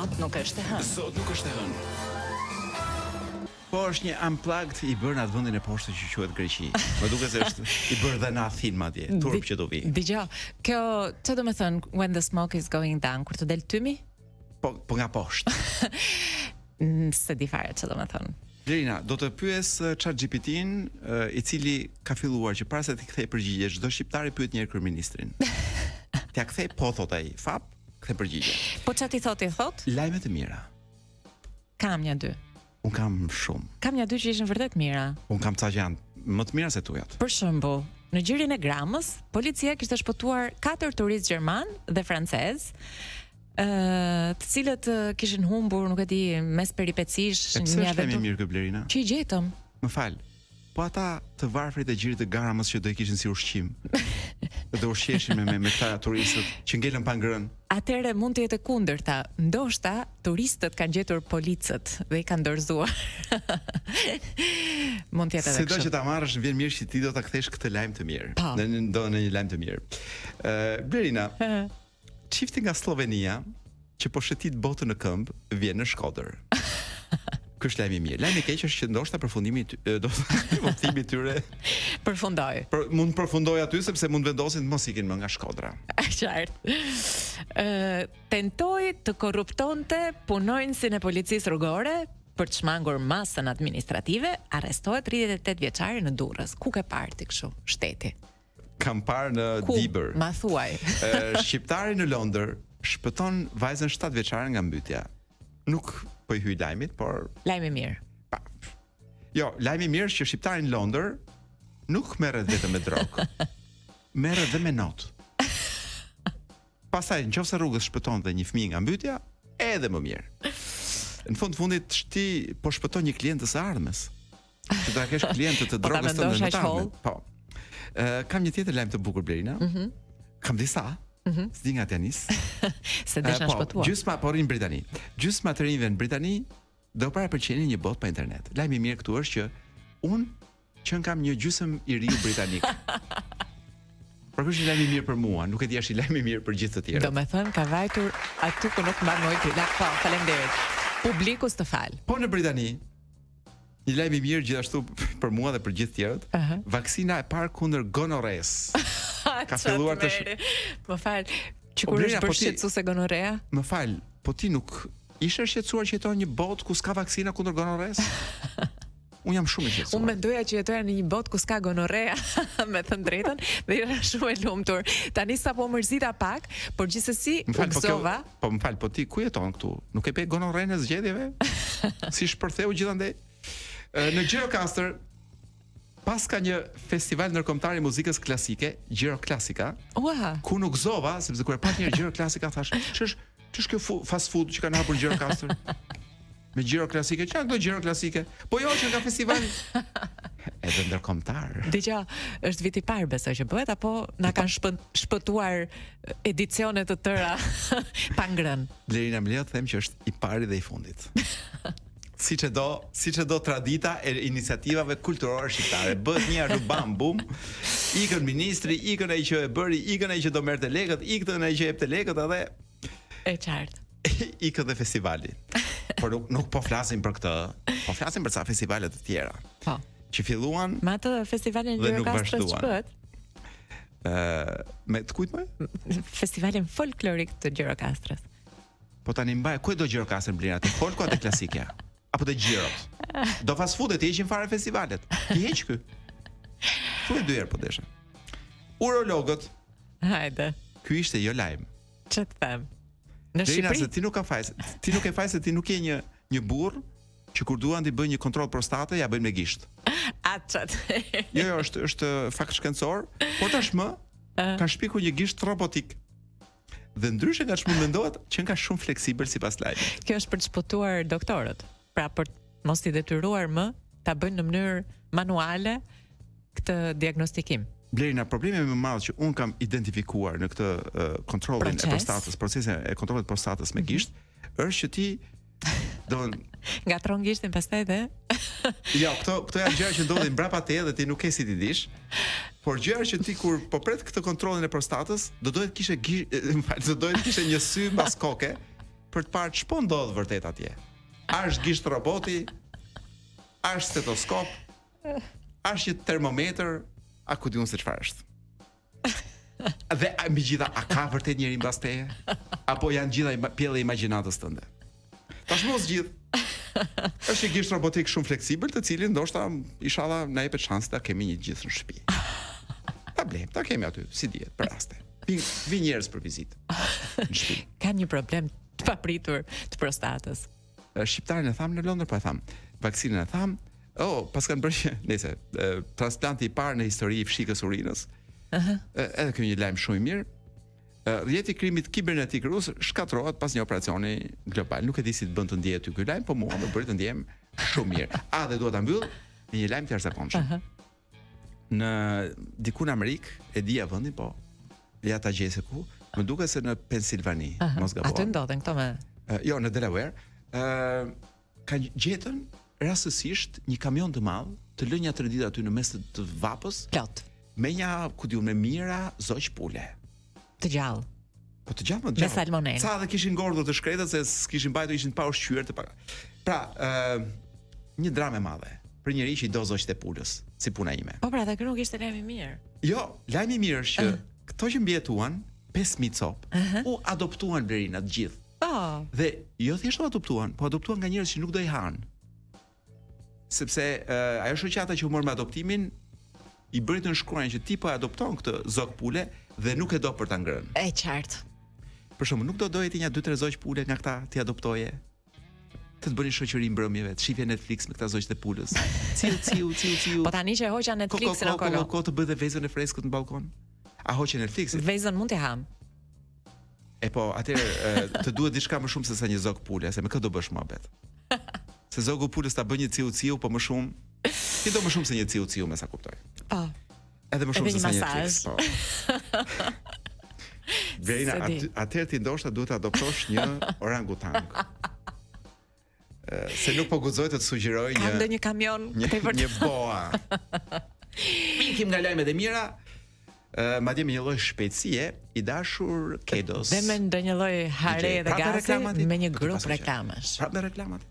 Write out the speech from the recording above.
Sot nuk është e hënë. Sot nuk është e hënë. Po është një unplugged i bërë në atë vendin e poshtë që quhet Greqi. Më duket se është i bërë dhe në Athinë madje, turp që do vi. Dgjoj, kjo çfarë do të thënë when the smoke is going down, kur të del tymi? Po nga poshtë. Se di fare çfarë do të thënë. Blerina, do të pyes ChatGPT-n, i cili ka filluar që para se të kthej përgjigje, çdo shqiptar i pyet një herë kryeministrin. T'ia kthej po thot ai, fap, kthej përgjigje. Po çati thot? Lajme të mira. Kam një dy. Un kam shumë. Kam një dy që ishin vërtet mira. Un kam ca që janë më të mira se tujat. Për shembull, në gjirjen e Gramës, policia kishte shpëtuar 4 turistë gjerman dhe francez, të cilët kishin humbur, nuk e di, mes peripecish, një aventurë mirë ky Blerina. Që i gjetëm. Më fal. Po ata të varfrit e gjirit të Gramës që do i kishin si ushqim. Do ushqeshin me këta turistët që ngelën pa ngrënë. Atëre mund të jetë kundërta. Ndoshta turistët kanë gjetur policët dhe i kanë dorëzuar. Mund të jetë edhe kështu. Sido që ta marrësh, vjen mirë që ti do ta kthesh këtë lajm të mirë. Në një lajm të mirë. Blerina, çifti nga Slovenia që po shëtit botën në këmbë vjen në Shkodër. Ky është lajmi i mirë. Lajmi i keq është që ndoshta përfundimi udhëtimi i tyre përfundoi. Mund përfundoj aty sepse mund vendosin të mos ikin më nga Shkodra. Qartë. Tentoi të korruptonte punonjësin e policisë rrugore për të shmangur masën administrative, arrestohet 38 vjeçari në Durrës. Ku ke parë ti kështu? Shteti. Kam parë në Dibër. Ma thuaj. Shqiptari në Londër shpëton vajzën 7 vjeçare nga mbytyja. Nuk po i hyj lajmit, por lajmi mirë. Jo, lajmi mirë është që shqiptari në Londër nuk merret vetëm me drogë. Merret dhe me notë. Pastaj nëse rrugës shpëton dhe një fëmijë nga mbytyja, edhe më mirë. Në fundit ti po shpëton një klient të së ardhmes. Që do ta kesh klientë të drogës të ndërtuar. Po. Kam një tjetër lajm të bukur Blerina. Kam disa. S'di nga t'janis. Se desh na shpëtuar. Gjysma po rrin në Britani. Gjysma të rinjve në Britani do para përqenin një botë pa internet. Lajmi i mirë këtu është që unë që kam një gjysmë i riu britanik. Por ky është lajmi i mirë për mua, nuk e di është i lajmi i mirë për gjithë të tjerët. Domethënë ka vajtur aty ku nuk mbanoi ti. Po, faleminderit. Publikus të fal. Po në Britani një lajm i mirë gjithashtu për mua dhe për gjithë tjerët. Vaksina e parë kundër gonorres. Ka filluar të Më fal, që kur është bërë shqetësuese gonorea? Më fal, po ti nuk ishe shqetësuar që jeton një botë ku s'ka vaksina kundër gonorres? Unë jam shumë i shqetësuar. Unë mendoja që jetoja në një botë ku s'ka gonorea, me thënë drejtën, dhe isha shumë e lumtur. Tani sapo mërzita pak, por gjithsesi u gëzova. Po më fal, po ti ku jeton këtu? Nuk e pe gonorren e zgjedhjeve? Si shpërtheu gjithandej? Në Gjirokastër pas ka një festival ndërkombëtar i muzikës klasike, Gjiroklasika. Ku nuk gëzova, sepse kur e pat një Gjiroklasika thash, ç'është kjo fast food që kanë hapur Gjirokastër? Me Gjiroklasike, çka do Gjiroklasike? Po jo, që nga festival edhe ndërkombëtar. Dgjoj, është viti i parë besoj që bëhet apo na kanë shpëtuar edicione të tëra pa ngrënë. Blerina, më lejo të them që është i pari dhe i fundit. Siç e do tradita e iniciativave kulturore shqiptare. Bëhet një rubam bum, ikën ministri, ikën ai që e bëri, ikën ai që do merrte lekët, ikën ai që jepte lekët edhe e qartë. Ikën dhe festivali. Por nuk po flasim për këtë, po flasim për ca festivale të tjera. Po. Që filluan me atë festivalin Gjirokastër ç'bëhet? Me të kujt më? Festivalin folklorik të Gjirokastrës. Po tani mbaj, ku do Gjirokastër Blerina? Te folku atë klasikja? Apo të Gjirot? Do fast foodet e heqin fare festivalet. Ti heq ky. Tu e dy herë po desha. Urologët. Hajde. Ky ishte jo lajm. Ç'të them? Në Shqipëri ti nuk ka fajse. Ti nuk e fajse se ti nuk je një burr që kur duan ti bëjnë një kontroll prostate ja bëjnë me gisht. Açat. Jo, është fakt shkencor, por tashmë kanë shpikur një gisht robotik. Dhe ndryshe nga ç'mund mendohet që nga shumë fleksibël sipas lajmit. Kjo është për të shpëtuar doktorët. Pra për mos i detyruar më ta bëjnë në mënyrë manuale këtë diagnostikim. Blerina, problemi më i madh që un kam identifikuar në këtë kontrollin e prostatës, procesin e kontrollit të prostatës me gisht, është që ti ngatron gishtin pastaj dhe jo, këto janë gjëra që ndodhin mbrapa te dhe ti nuk ke si ti dish. Por gjëra që ti kur po pret këtë kontrollin e prostatës, do dohet kishe një sy mbas koke për të parë ç'po ndodh vërtet atje. A është gisht roboti? A është stetoskop? A është një termometër? A ku diun se çfarë është? Dhe megjithatë, a ka vërtet njëri mbas teje? Apo janë gjitha pjellë e imagjinatës tënde? Tashmos gjithë. Është një gisht robotik shumë fleksibël, të cilin ndoshta inshallah na jepet shans ta kemi një gjithë në shtëpi. Ta blejmë, ta kemi aty, si dihet, për raste. Vi njerëz për vizitë në shtëpi. Ka një problem të papritur të prostatës. Shqiptarin e tham në Londër, po e tham. Vaksinën e tham. Pas kanë bërë, nëse transplanti i parë në histori i fshikës urinës. Edhe ky një lajm shumë i mirë. Rrjeti i krimit kibernetik rus shkatrohet pas një operacioni global. Nuk e di si të bën të ndihet ky lajm, po mua më bëri të ndjem shumë mirë. Dhe dua ta mbyll me një lajm të jashtëzakonshëm. Në diku në Amerikë, e dia vendin, po ja ta gjej se ku. Më duket se në Pennsylvania, mos gaboj. Aty ndodhen këto me jo, në Delaware. Kanë gjetën rastësisht një kamion të madh të lënja 3 ditë aty në mes të vapës. Plot. Me një, ku diun, me mira zogj pule. Të gjallë. Po të gjallë, më të gjallë. Me salmonellë. Sa dhe kishin ngordhur të shkretët se s'kishin mbajtur, ishin pa ushqyer të pa. Pra, një dramë e madhe për njëri që i do zogjt e pulës, si puna ime. Po pra, kjo nuk ishte lajm i mirë. Jo, lajmi i mirë është që këto që mbijetuan 5000 copë u adoptuan Blerina të gjithë. Dhe jo thjesht u adoptuan, po adoptuan nga njerëz që nuk do i hanë. Sepse ajo shoqata që u mor me adoptimin i bëri të shkruajnë që ti po adopton këtë zog pule dhe nuk e do për ta ngrënë. E qartë. Për shembull, nuk do doje ti një 2-3 zogj pule nga këta ti adoptoje. Të bëni shoqëri mbrëmjeve, të shifje Netflix me këta zogjt e pulës. Ciu. Po tani që hoqa Netflixin ko të bëj dhe vezën e freskët në balkon. A hoqe Netflixin? Vezën mund t'i ham. E po, atëherë të duhet diçka më shumë se sa një zog pule, se me kë do bësh muhabet. Se zogu pulës ta bën një ciu, po më shumë ti do më shumë se një ciu me sa kuptoj. Po. Edhe më shumë se sa një Netflix, po. Verina, atëherë ti ndoshta duhet të adoptosh një orangutang. Se nuk po guxoj të sugjeroj një kamion, një boa. Ikim nga lajmet e mira. Madje me një lloj shpejtësie i dashur Kedos. Dhe me ndonjë lloj hare dhe gazi me një grup reklamash. Prapë me reklamat.